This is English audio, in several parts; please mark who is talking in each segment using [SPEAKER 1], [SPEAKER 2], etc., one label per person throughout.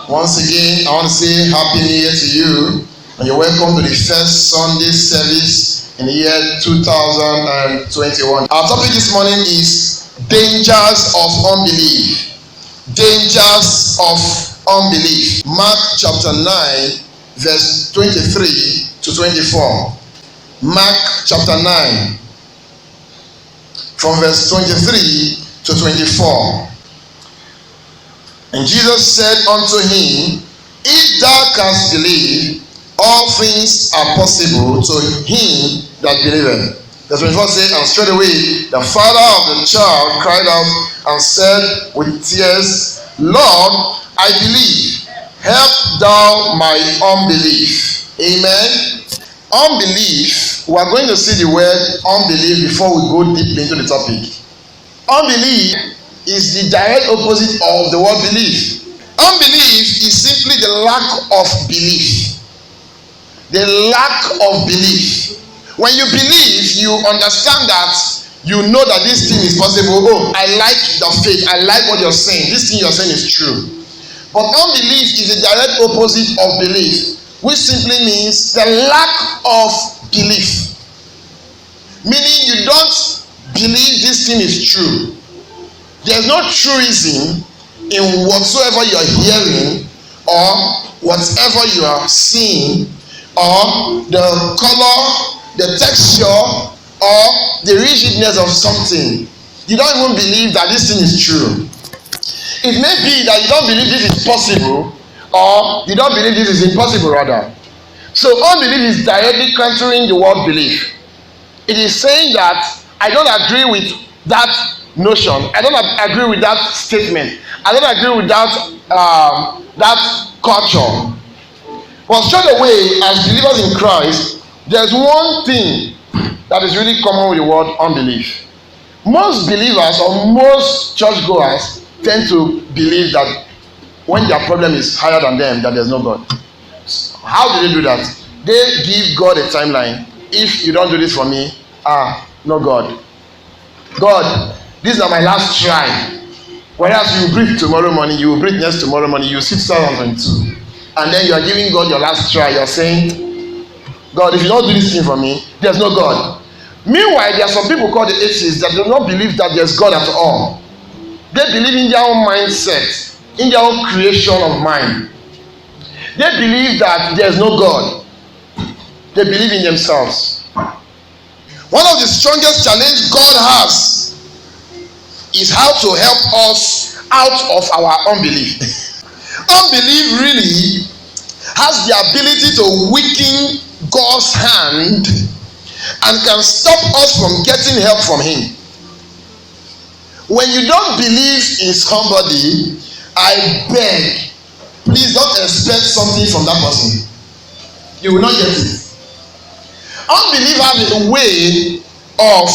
[SPEAKER 1] Once again, I want to say Happy New Year to you, and you're welcome to the first Sunday service in the year 2021. Our topic this morning is dangers of unbelief. Dangers of unbelief. Mark chapter 9, verse 23 to 24. Mark chapter 9, from verse 23 to 24. And Jesus said unto him, If thou canst believe, all things are possible to him that believeth. Verse 24 says, And straightway the father of the child cried out and said with tears, Lord, I believe, help thou my unbelief. Amen. Unbelief, we are going to see the word unbelief before we go deep into the topic. Unbelief is the direct opposite of the word belief. Unbelief is simply the lack of belief. The lack of belief. When you believe, you understand that you know that this thing is possible. Oh, I like the faith. I like what you're saying. This thing you're saying is true. But unbelief is the direct opposite of belief, which simply means the lack of belief. Meaning you don't believe this thing is true. There's no truism in whatsoever you're hearing or whatever you are seeing, or the color, the texture, or the rigidness of something. You don't even believe that this thing is true. It may be that you don't believe this is possible, or you don't believe this is impossible rather. So unbelief is directly countering the word belief. It is saying that I don't agree with that notion. I don't agree with that statement. I don't agree with that culture. But straight away, as believers in Christ, there's one thing that is really common with the word unbelief. Most believers or most churchgoers tend to believe that when their problem is higher than them, that there's no God. How do they do that? They give God a timeline. If you don't do this for me, no God. God, this is not my last try. Whereas you breathe tomorrow morning, you will breathe next tomorrow morning, you see 2022. And then you are giving God your last try. You are saying, God, if you don't do this thing for me, there's no God. Meanwhile, there are some people called the atheists that do not believe that there's God at all. They believe in their own mindset, in their own creation of mind. They believe that there's no God. They believe in themselves. One of the strongest challenges God has is how to help us out of our unbelief. Unbelief really has the ability to weaken God's hand and can stop us from getting help from him. When you don't believe in somebody, I beg, please don't expect something from that person. You will not get it. Unbelief has a way of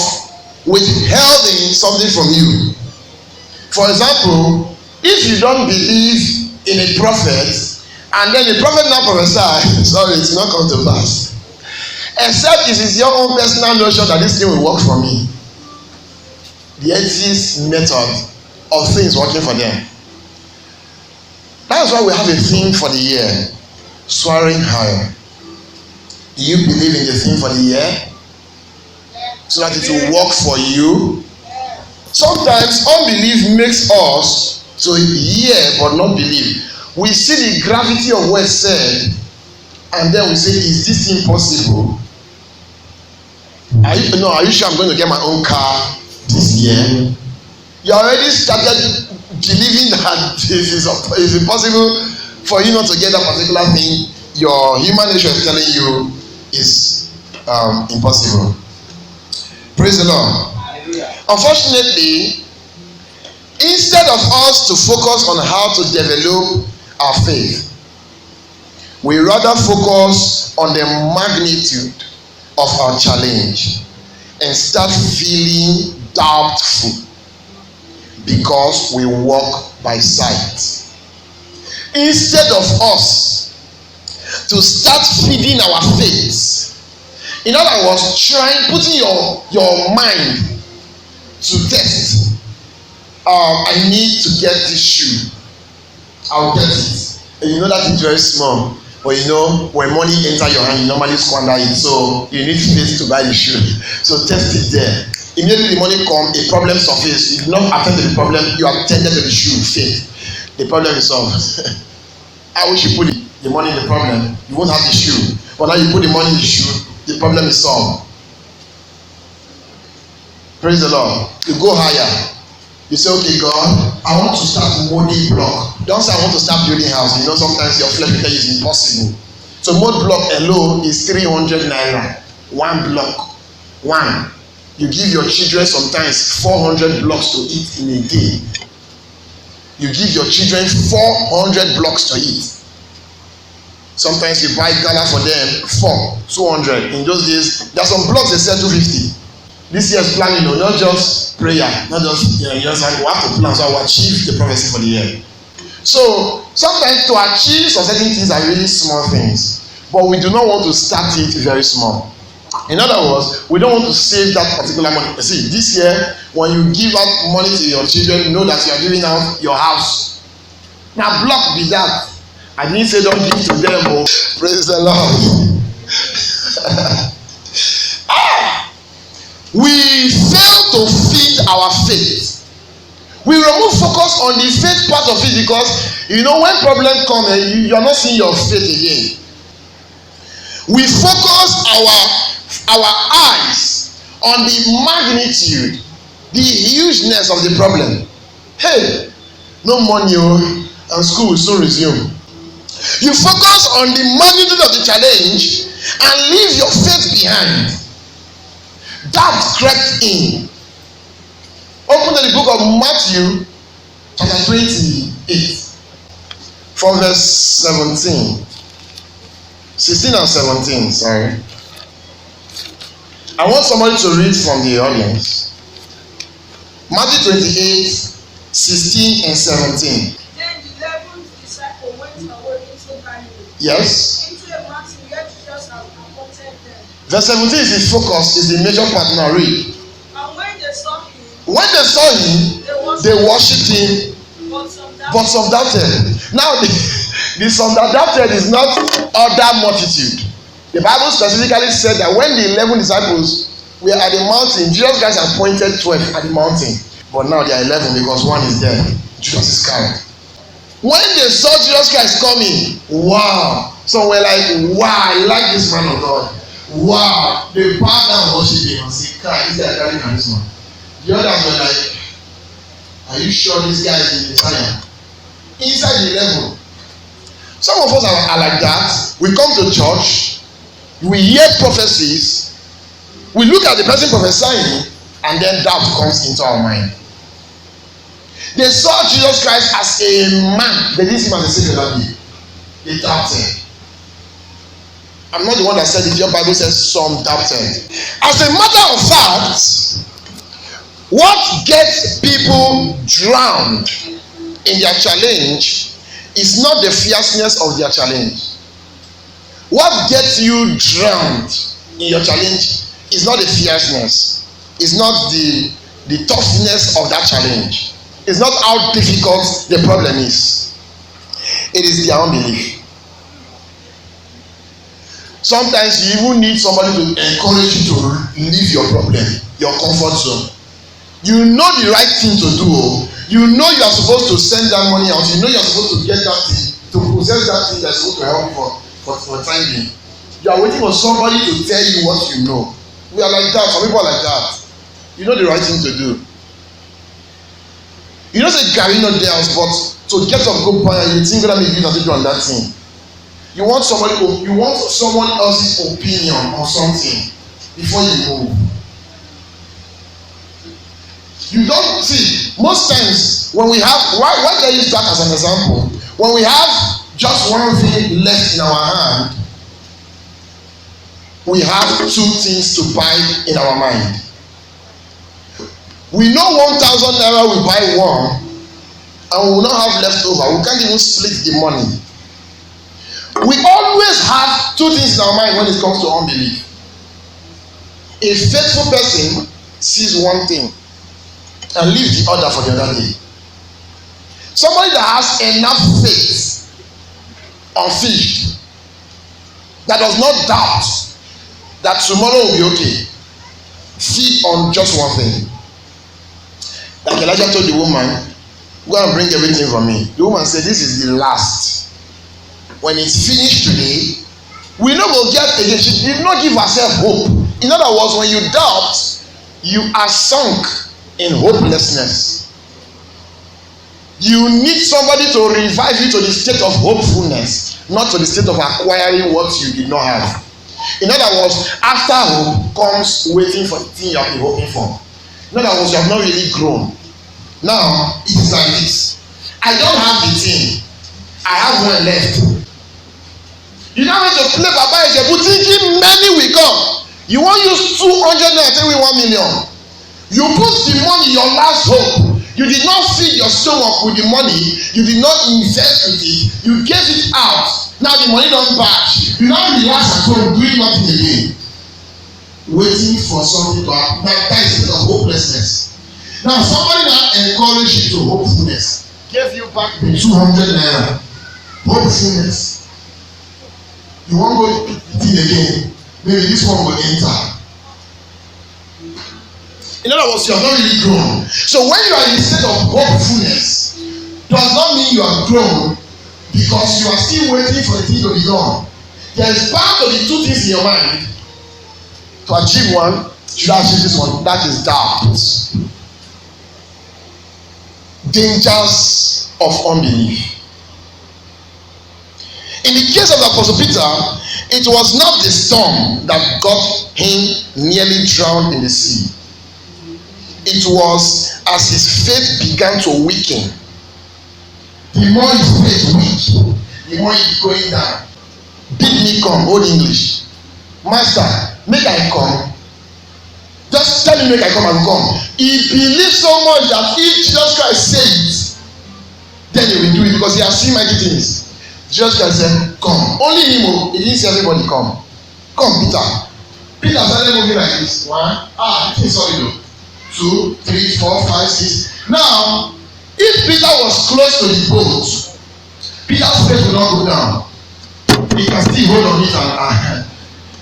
[SPEAKER 1] withholding something from you. For example, if you don't believe in a prophet, and then the prophet now prophesies, sorry, it's not come to pass. Except it is your own personal notion that this thing will work for me. The atheist method of things working for them. That's why we have a theme for the year, soaring higher. Do you believe in the theme for the year? So that it will work for you? Sometimes unbelief makes us to hear but not believe. We see the gravity of what is said, and then we say, is this thing possible? Are you sure I'm going to get my own car this year? You already started believing that it is impossible for you not to get that particular thing. Your human nature is telling you is impossible. Praise the Lord. Unfortunately, instead of us to focus on how to develop our faith, we rather focus on the magnitude of our challenge and start feeling doubtful because we walk by sight. Instead of us to start feeding our faith, in other words, putting your mind to test. I need to get this shoe. I'll get it. You know that it's very small, but you know when money enter your hand, you normally squander it. So you need faith to buy the shoe. So test it there. Immediately the money come, a problem surface. You do not attend to the problem, you attended to the shoe. Faith. The problem is solved. I wish you put the money in the problem, you won't have the shoe. But now you put the money in the shoe, the problem is solved. Praise the Lord. You go higher. You say, okay, God, I want to start molding block. Don't say I want to start building house. You know, sometimes your flesh will tell you it's impossible. So mold block alone is 300 naira. One block. One. You give your children sometimes 400 blocks to eat in a day. You give your children 400 blocks to eat. Sometimes you buy gala for them 200. In those days, there are some blocks they sell 250. This year's planning, not just prayer, not just we have to plan so I will achieve the prophecy for the year. So sometimes to achieve some certain things are really small things, but we do not want to start it very small. In other words, we don't want to save that particular money. See, this year when you give out money to your children, know that you are giving out your house. Now block be that. I didn't say don't give to them. Oh, praise the Lord. We fail to feed our faith. We remove focus on the faith part of it because you know when problem come you are not seeing your faith again. We focus our eyes on the magnitude, the hugeness of the problem. Hey, no money and school will soon resume. You focus on the magnitude of the challenge and leave your faith behind. Doubt crept in. Open to the book of Matthew, chapter 28, from verse 17. 16 and 17, sorry. I want somebody to read from the audience. Matthew 28, 16 and 17.
[SPEAKER 2] Then the 11th disciple went away into Galilee.
[SPEAKER 1] Yes.
[SPEAKER 2] Into a mountain where Jesus had appointed them.
[SPEAKER 1] Verse 17 is his focus, is the major part. Now read.
[SPEAKER 2] And
[SPEAKER 1] When they saw him, they worshipped him, but some doubted. Now, the some that doubted is not other multitude. The Bible specifically said that when the 11 disciples were at the mountain, Jesus Christ appointed 12 at the mountain. But now they are 11 because one is there. Judas Iscariot. When they saw Jesus Christ coming, wow. So we're like, wow, I like this man of God. Wow. They bowed down and worship him and say, God, this guy carrying this man. The others were like, are you sure this guy is the Messiah? Inside the 11. Some of us are like that. We come to church, we hear prophecies, we look at the person prophesying, and then doubt comes into our mind. They saw Jesus Christ as a man. They didn't see him as a savior that day. They doubted. I'm not the one that said it. Your Bible says some doubted. As a matter of fact, what gets people drowned in their challenge is not the fierceness of their challenge. What gets you drowned in your challenge is not the fierceness. It's not the toughness of that challenge. It's not how difficult the problem is. It is their unbelief. Sometimes you even need somebody to encourage you to leave your problem, your comfort zone. You know the right thing to do. You know you are supposed to send that money out. You know you are supposed to get that thing, to possess that thing that's supposed to help you for time being. You are waiting for somebody to tell you what you know. We are like that. Some people are like that. You know the right thing to do. You know say carry no there, but to get up go buy and you think that maybe you can do on that thing. You want someone else's opinion on something before you move. You don't see most times when we have why do I use that as an example? When we have just one thing left in our hand, we have two things to buy in our mind. We know 1,000 naira we buy one, and we will not have leftover. We can't even split the money. We always have two things in our mind when it comes to unbelief. A faithful person sees one thing and leaves the other for the other day. Somebody that has enough faith unfished, that does not doubt that tomorrow will be okay, feed on just one thing. Like Elijah told the woman, go and bring everything for me. The woman said, this is the last. When it's finished today, we no go get again. She did not give herself hope. In other words, when you doubt, you are sunk in hopelessness. You need somebody to revive you to the state of hopefulness, not to the state of acquiring what you did not have. In other words, after hope comes waiting for the thing you have been hoping for. In other words, you have not really grown. Now, it is like this. I don't have the thing. I have one left. You now want to play Baba Ejebu thinking many will come. You want to use 200 naira take win 1 million. You put the money, your last hope. You did not feed your stomach with the money. You did not invest with it. You gave it out. Now the money don't bash. You now relax at home doing nothing again. Waiting for something to happen. That is the hopelessness. Now somebody now encourage you to hopefulness. Gave you back the 200 naira. Hopefulness. You won't go to the thing again. Maybe this one will enter. In other words, you have not really grown. So when you are in a state of hopefulness, does not mean you have grown, because you are still waiting for the thing to be done. There is bound to be two things in your mind. To achieve one, should I achieve this one? That is doubt. Dangers of unbelief. In the case of the Apostle Peter, it was not the storm that got him nearly drowned in the sea. It was as his faith began to weaken. The more his faith weak, the more he's going down. Bid me come, old English. Master, make I come. Just tell me make I come and come. He believed so much that if Jesus Christ said it, then he will do it, because he has seen mighty things. Jesus Christ said, come. Only him, he didn't say everybody come. Come, Peter. Peter started moving like this. 1, this is solid though. 2, 3, 4, 5, 6. Now, if Peter was close to the boat, Peter's faith will not go down. He can still hold on it and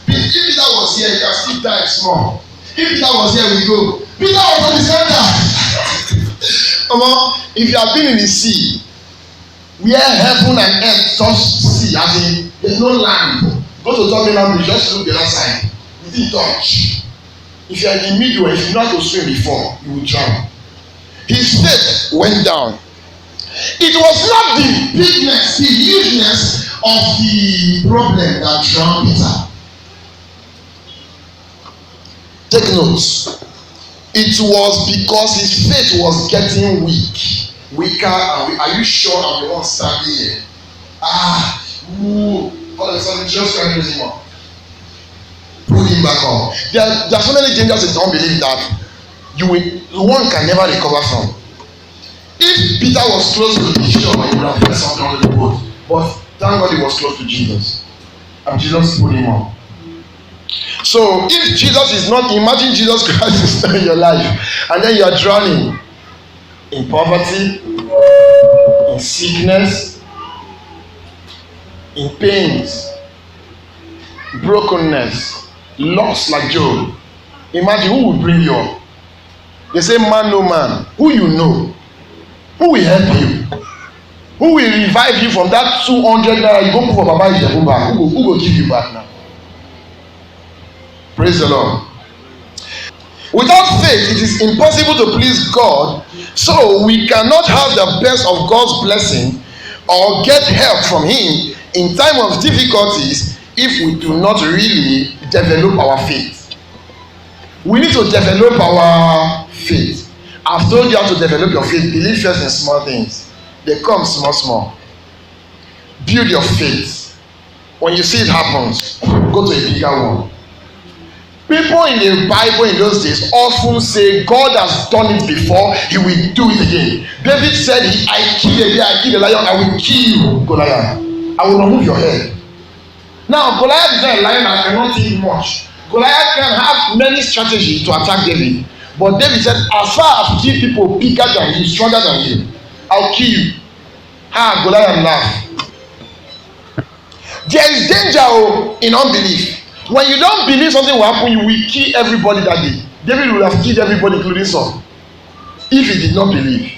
[SPEAKER 1] if Peter was here, he can still dive small. If Peter was here, we go. Peter was on the center. If you have been in the sea, where heaven and earth touch sea, as in there's no land. Go to Tottenham, just look the other side. You didn't touch. If you are in the middle, if you know how to swim before, you will drown. His faith went down. It was not the bigness, the hugeness of the problem that drowned Peter. Take notes. It was because his faith was getting weaker, and are you sure I'm the one standing here? All of a sudden, just can't raise him up. Pull him back up. There are so many dangers in unbelief that one can never recover from. If Peter was close to the shore, he would have pressed something on the boat. But thank God he was close to Jesus, and Jesus pulled him up. So if Jesus is not, imagine Jesus Christ is in your life, and then you are drowning in poverty, in sickness, in pains, brokenness, loss like Job. Imagine who will bring you up. They say man no man. Who you know? Who will help you? Who will revive you from that 200 naira you go put for Baba Ejebu back? Who will give you back now? Praise the Lord. Without faith, it is impossible to please God, so we cannot have the best of God's blessing or get help from Him in time of difficulties if we do not really develop our faith. We need to develop our faith. I've told you how to develop your faith. Believe first in small things. They come small, small. Build your faith. When you see it happens, go to a bigger one. People in the Bible in those days often say God has done it before, He will do it again. David said, I killed a bear, I killed a lion, I will kill you, Goliath. I will remove your head. Now, Goliath is not a lion that cannot eat much. Goliath can have many strategies to attack David. But David said, as far as kill people bigger than you, stronger than you, I'll kill you. Goliath laughed. There is danger in unbelief. When you don't believe something will happen, you will kill everybody that day. David would have killed everybody, including Saul, if he did not believe.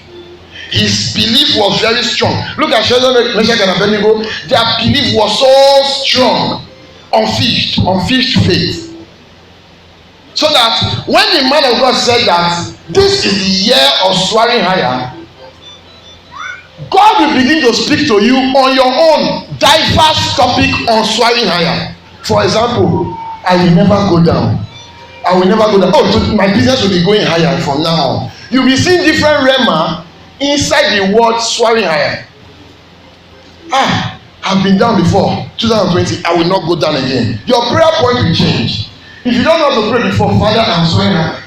[SPEAKER 1] His belief was very strong. Look at Shadrach, Meshach, and Abednego. Their belief was so strong, unfished faith. So that when the man of God said that this is the year of soaring higher, God will begin to speak to you on your own diverse topic on soaring higher. For example, I will never go down. I will never go down. Oh, my business will be going higher from now on. You'll be seeing different rema inside the word soaring higher. I've been down before. 2020, I will not go down again. Your prayer point will change. If you don't know how to pray before, Father, I'm soaring higher.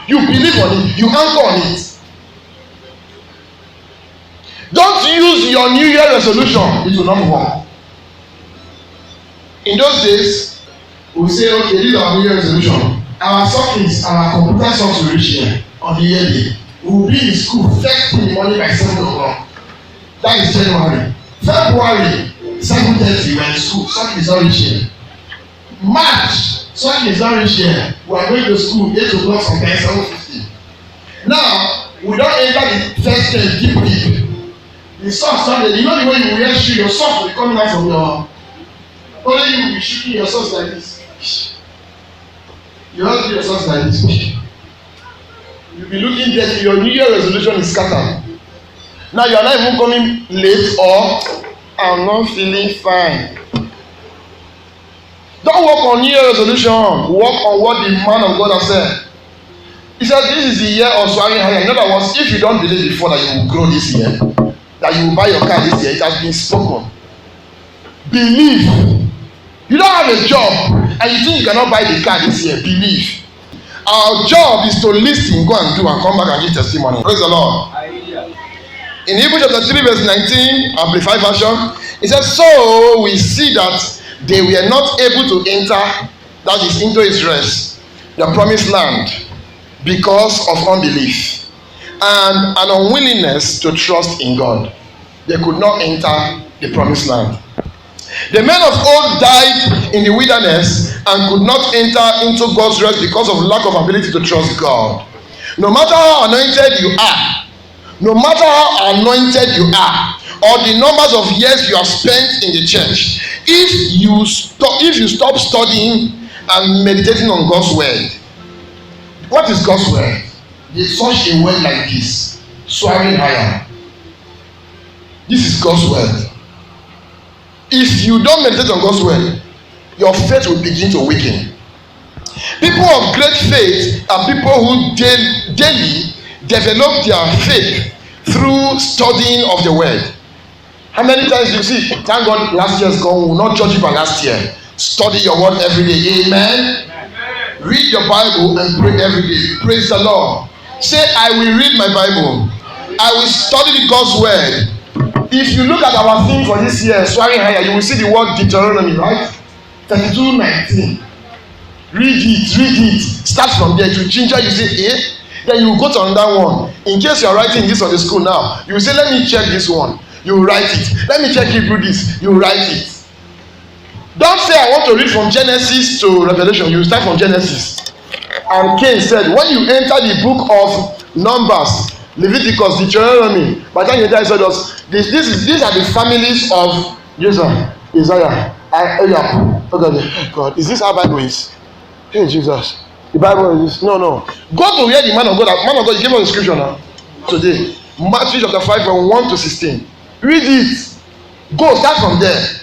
[SPEAKER 1] You believe on it. You anchor on it. Don't use your New Year resolution. It will not work. In those days, we say, okay, this is our New Year resolution. Our sockets, our computer socks will reach here on the year day. We will be in school first thing in the morning by 7 o'clock. That is January. February, 7:30, we're in school. Socket is not reach here. March, socket is not reach here. We are going to school 8 o'clock, sometimes 7:50. Now, we don't enter the first day deep. The socks Sunday, you know the way you wear shoe, your socks will be coming out from your. Only you will be shaking your socks like this. You have to do your socks like this. You'll be looking dirty. Your New Year resolution is scattered. Now you are not even coming late or I'm not feeling fine. Don't work on New Year resolution. Work on what the man of God has said. He said this is the year of soaring higher. In other words, if you don't believe before that you will grow this year, that you will buy your car this year, it has been spoken. Believe. You don't have a job and you think you cannot buy the car this year. Believe. Our job is to listen, go and do, and come back and give testimony. Praise the Lord. In Hebrews chapter 3 verse 19, Amplified version, it says, so we see that they were not able to enter, that is, into his rest, the promised land, because of unbelief and an unwillingness to trust in God. They could not enter the promised land. The men of old died in the wilderness and could not enter into God's rest because of lack of ability to trust God. No matter how anointed you are, no matter how anointed you are, or the numbers of years you have spent in the church, if you stop studying and meditating on God's word, what is God's word? There's such a word like this, soaring higher. This is God's word. If you don't meditate on God's word, your faith will begin to weaken. People of great faith are people who daily develop their faith through studying of the word. How many times you see, thank God last year's gone, we will not judge you by last year. Study your word every day. Amen. Read your Bible and pray every day. Praise the Lord. Say, I will read my Bible. I will study God's word. If you look at our theme for this year, soaring higher, you will see the word Deuteronomy, right? 32:19. Read it. Start from there. To ginger, you say, then you go to another one. In case you are writing this on the school now, you will say, let me check this one. You write it. Let me check Hebrew this. You write it. Don't say, I want to read from Genesis to Revelation. You start from Genesis. And Cain said, when you enter the book of Numbers, Leviticus, Deuteronomy, by the time you enter Exodus, these are the families of Isaiah, God. Is this how Bible is? Hey, Jesus. The Bible is no. Go to where the man of God, you gave us the scripture now. Today. Matthew chapter 5 from 1 to 16. Read it. Go, start from there.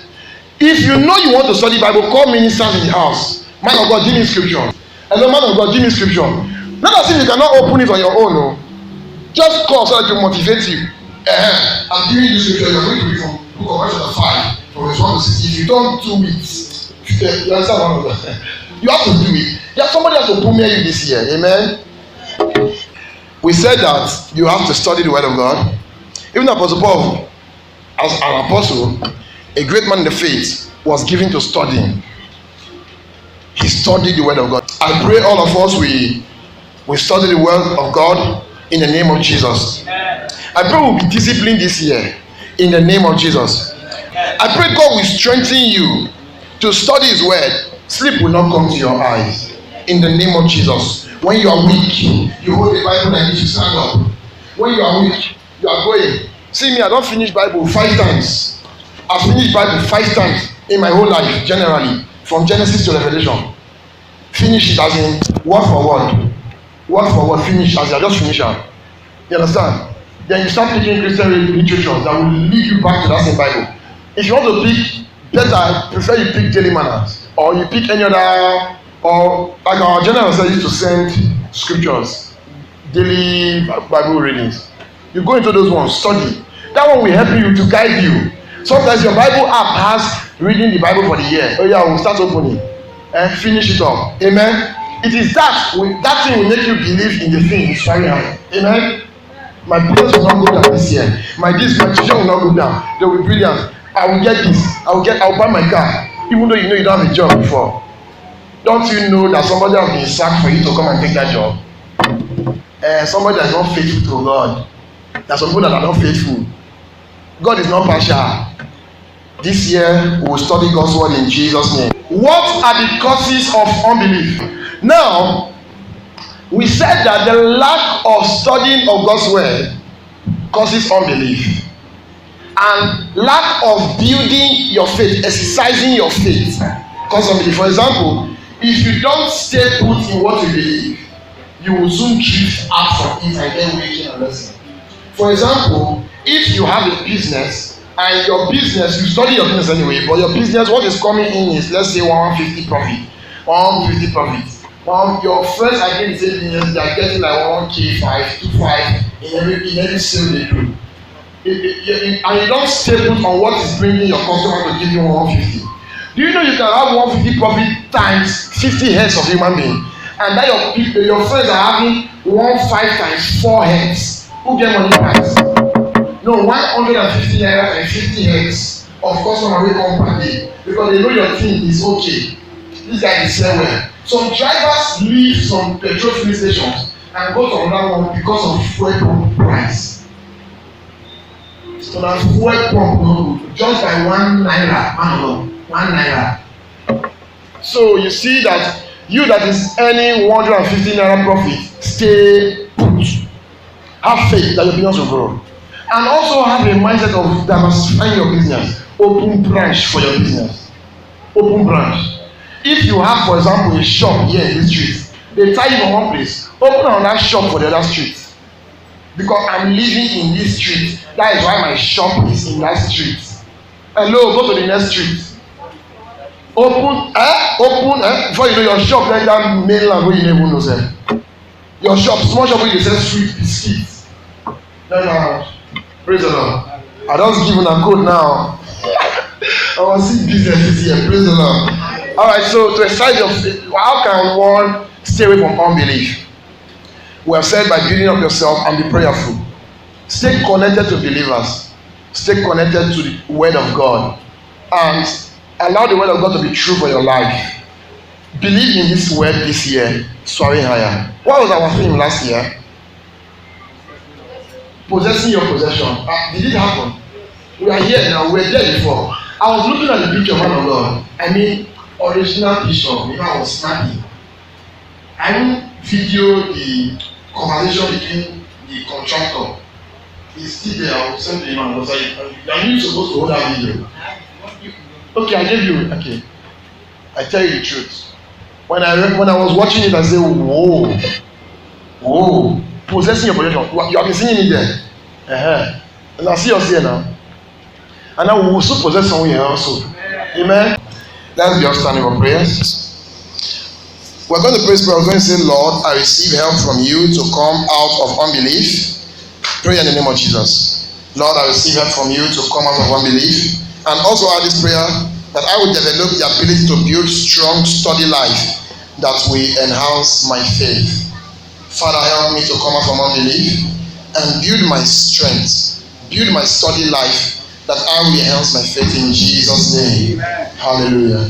[SPEAKER 1] If you know you want to study Bible, call ministers in the house. Man of God, give me scripture. Hello, man of God, give me scripture. Not as if you cannot open it on your own, no. Just call so that to motivate you. I'm giving you scripture. You're going to read from book of Matthew chapter 5 from verse 1 to 16. If you don't do it, you understand one of that. You have to do it. Somebody has to put near you this year. Amen. We said that you have to study the word of God. Even Apostle Paul, as an apostle, a great man in the faith, was given to studying. He studied the word of God. I pray all of us we study the word of God in the name of Jesus. I pray we'll be disciplined this year in the name of Jesus. I pray God will strengthen you to study His word. Sleep will not come to your eyes. In the name of Jesus. When you are weak, you hold the Bible and you stand up. When you are weak, you are going. See me, I don't finish Bible 5 times. I've finished Bible 5 times in my whole life, generally, from Genesis to Revelation. Finish it as in word for word. Word for word, finish as I just finish it. You understand? Then you start picking Christian literature that will lead you back to that same Bible. If you want to pick, better, I prefer you pick Daily Manners, or you pick any other, or like our general used to send scriptures, daily Bible readings. You go into those ones, study. That one will help you to guide you. Sometimes your Bible app has reading the Bible for the year. Oh yeah, we'll start opening and finish it up. Amen. It is that thing will make you believe in the thing. Amen. My business will not go down this year. My tuition will not go down. They will be brilliant. I will get this. I'll buy my car. Even though you know you don't have a job before. Don't you know that somebody has been sacked for you to come and take that job? Somebody that is not faithful to God. There are some people that are not faithful. God is not partial. This year we will study God's word in Jesus' name. What are the causes of unbelief? Now, we said that the lack of studying of God's word causes unbelief. And lack of building your faith, exercising your faith, causes unbelief. For example, if you don't stay put in what you believe, you will soon drift out from it and then making a lesson. For example, if you have a business and your business, you study your business anyway, but your business, what is coming in is, let's say, 150 profit. 150 profit. Your friends are getting the same business, they are getting like 1K, 5, 2, 5 in every sale they do. And you don't stay put on what is bringing your customer to give you 150. Do you know you can have 150 profit times 50 heads of human being, and that your friends are having 15 times 4 heads? Who get money price? No, 150 naira and 50 heads of customer will come per day because they know your thing is okay. This guy is sell well. Some drivers leave some petrol filling stations and go to another one because of fuel pump price. So that fuel pump just by 1 naira, 1 naira. So you see that you that is earning 150 naira profit, stay put. Have faith that your business will grow. And also have a mindset of diversifying your business. Open branch for your business. Open branch. If you have, for example, a shop here in this street, they tie you from one place, open another shop for the other street. Because I'm living in this street, that is why my shop is in that street. Hello, go to the next street. Open, before you know your shop, like that mainland where you never know, sir. Your shop, small shop where you sell sweet biscuits. No. Praise the Lord. I don't give you a code now. I want to see businesses here. Praise the Lord. Alright, so to exercise your faith, how can one stay away from unbelief? We have said by building up yourself and be prayerful. Stay connected to believers. Stay connected to the word of God. And allow the word of God to be true for your life. Believe in this word this year, soaring higher. What was our theme last year? Possessing your possession. Did it happen? We are here now. We were there before. I was looking at the picture, man of God. I mean, original picture. I was snapping. I didn't video the conversation between the contractor. He's still there. I will send to him and was like, are you supposed to hold that video? Okay, I gave you. Okay. I tell you the truth. When I was watching it, I said, whoa. Possessing your possession. You have been singing it there. And I see us here now. And now we will also possess someone here also. Amen. Let's be outstanding for prayers. We're going to pray. We're going to say, Lord, I receive help from you to come out of unbelief. Pray in the name of Jesus. Lord, I receive help from you to come out of unbelief. And also add this prayer that I will develop the ability to build strong, study life that will enhance my faith. Father, help me to come out from unbelief and build my strength, build my study life that I will enhance my faith in Jesus' name. Hallelujah.